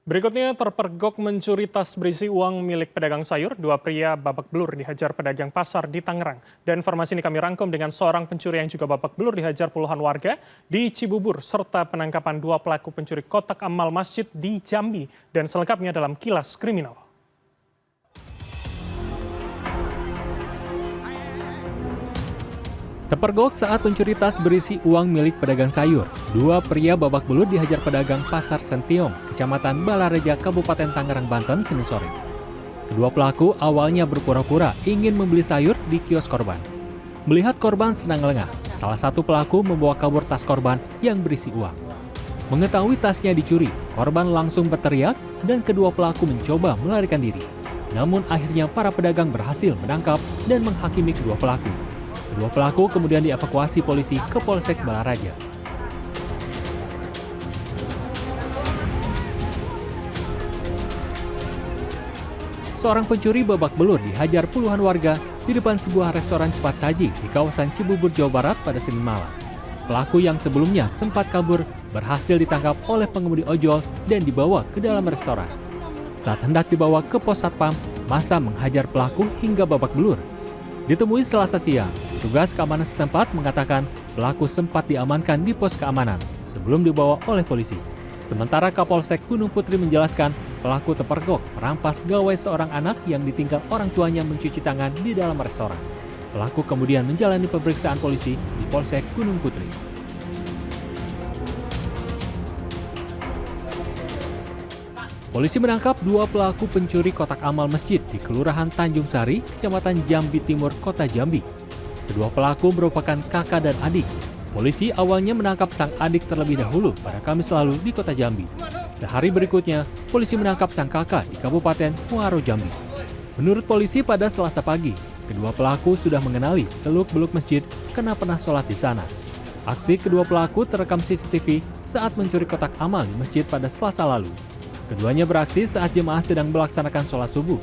Berikutnya terpergok mencuri tas berisi uang milik pedagang sayur. Dua pria babak belur dihajar pedagang pasar di Tangerang. Dan informasi ini kami rangkum dengan seorang pencuri yang juga babak belur dihajar puluhan warga di Cibubur, serta penangkapan dua pelaku pencuri kotak amal masjid di Jambi. Dan selengkapnya dalam Kilas Kriminal. Terpergok saat mencuri tas berisi uang milik pedagang sayur. Dua pria babak belur dihajar pedagang Pasar Sentiong, Kecamatan Balareja, Kabupaten Tangerang, Banten, Senin sore. Kedua pelaku awalnya berpura-pura ingin membeli sayur di kios korban. Melihat korban sedang lengah, salah satu pelaku membawa kabur tas korban yang berisi uang. Mengetahui tasnya dicuri, korban langsung berteriak dan kedua pelaku mencoba melarikan diri. Namun akhirnya para pedagang berhasil menangkap dan menghakimi kedua pelaku. Kedua pelaku kemudian dievakuasi polisi ke Polsek Balaraja. Seorang pencuri babak belur dihajar puluhan warga di depan sebuah restoran cepat saji di kawasan Cibubur, Jawa Barat pada Senin malam. Pelaku yang sebelumnya sempat kabur berhasil ditangkap oleh pengemudi ojol dan dibawa ke dalam restoran. Saat hendak dibawa ke pos satpam, massa menghajar pelaku hingga babak belur. Ditemui Selasa siang, petugas keamanan setempat mengatakan pelaku sempat diamankan di pos keamanan sebelum dibawa oleh polisi. Sementara Kapolsek Gunung Putri menjelaskan pelaku terpergok merampas gawai seorang anak yang ditinggal orang tuanya mencuci tangan di dalam restoran. Pelaku kemudian menjalani pemeriksaan polisi di Polsek Gunung Putri. Polisi menangkap dua pelaku pencuri kotak amal masjid di Kelurahan Tanjung Sari, Kecamatan Jambi Timur, Kota Jambi. Kedua pelaku merupakan kakak dan adik. Polisi awalnya menangkap sang adik terlebih dahulu pada Kamis lalu di Kota Jambi. Sehari berikutnya, polisi menangkap sang kakak di Kabupaten Muaro Jambi. Menurut polisi pada Selasa pagi, kedua pelaku sudah mengenali seluk-beluk masjid karena pernah sholat di sana. Aksi kedua pelaku terekam CCTV saat mencuri kotak amal di masjid pada Selasa lalu. Keduanya beraksi saat jemaah sedang melaksanakan sholat subuh.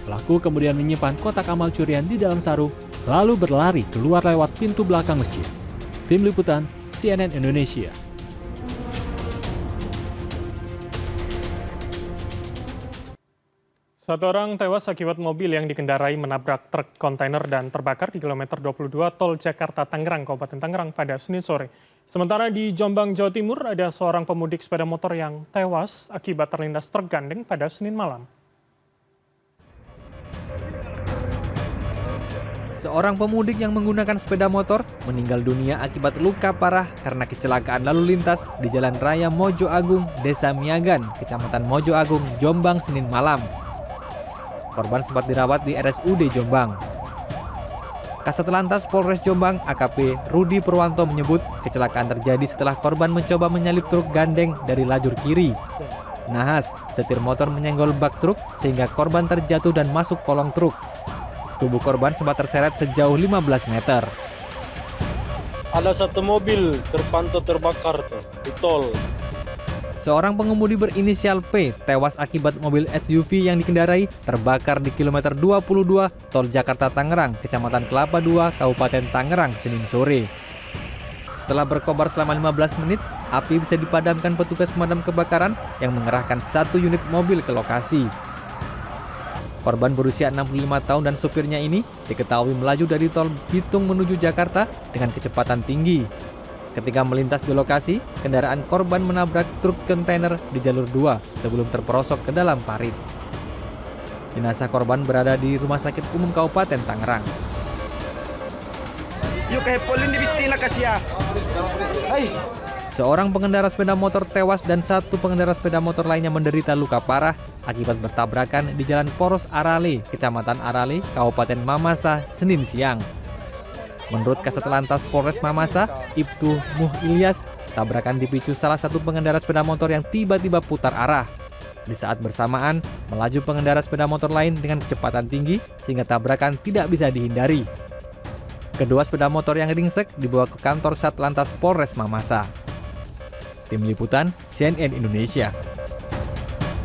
Pelaku kemudian menyimpan kotak amal curian di dalam sarung, lalu berlari keluar lewat pintu belakang masjid. Tim Liputan, CNN Indonesia. Satu orang tewas akibat mobil yang dikendarai menabrak truk kontainer dan terbakar di kilometer 22 Tol Jakarta-Tangerang, Kabupaten Tangerang pada Senin sore. Sementara di Jombang, Jawa Timur, ada seorang pemudik sepeda motor yang tewas akibat terlindas truk gandeng pada Senin malam. Seorang pemudik yang menggunakan sepeda motor meninggal dunia akibat luka parah karena kecelakaan lalu lintas di Jalan Raya Mojo Agung, Desa Miagan, Kecamatan Mojo Agung, Jombang, Senin malam. Korban sempat dirawat di RSUD Jombang. Kasat Lantas Polres Jombang AKP Rudi Purwanto menyebut kecelakaan terjadi setelah korban mencoba menyalip truk gandeng dari lajur kiri. Nahas, setir motor menyenggol bak truk sehingga korban terjatuh dan masuk kolong truk. Tubuh korban sempat terseret sejauh 15 meter. Ada satu mobil terpantau terbakar di tol. Seorang pengemudi berinisial P tewas akibat mobil SUV yang dikendarai terbakar di kilometer 22 Tol Jakarta-Tangerang, Kecamatan Kelapa II, Kabupaten Tangerang, Senin sore. Setelah berkobar selama 15 menit, api bisa dipadamkan petugas pemadam kebakaran yang mengerahkan satu unit mobil ke lokasi. Korban berusia 65 tahun dan supirnya ini diketahui melaju dari tol Bitung menuju Jakarta dengan kecepatan tinggi. Ketika melintas di lokasi, kendaraan korban menabrak truk kontainer di jalur 2 sebelum terperosok ke dalam parit. Jenazah korban berada di Rumah Sakit Umum Kabupaten Tangerang. Seorang pengendara sepeda motor tewas dan satu pengendara sepeda motor lainnya menderita luka parah akibat bertabrakan di Jalan Poros Arale, Kecamatan Arale, Kabupaten Mamasa, Senin siang. Menurut Kasat Lantas Polres Mamasa, Ibtu Muh Ilyas, tabrakan dipicu salah satu pengendara sepeda motor yang tiba-tiba putar arah. Di saat bersamaan, melaju pengendara sepeda motor lain dengan kecepatan tinggi sehingga tabrakan tidak bisa dihindari. Kedua sepeda motor yang ringsek dibawa ke kantor Satlantas Polres Mamasa. Tim Liputan, CNN Indonesia.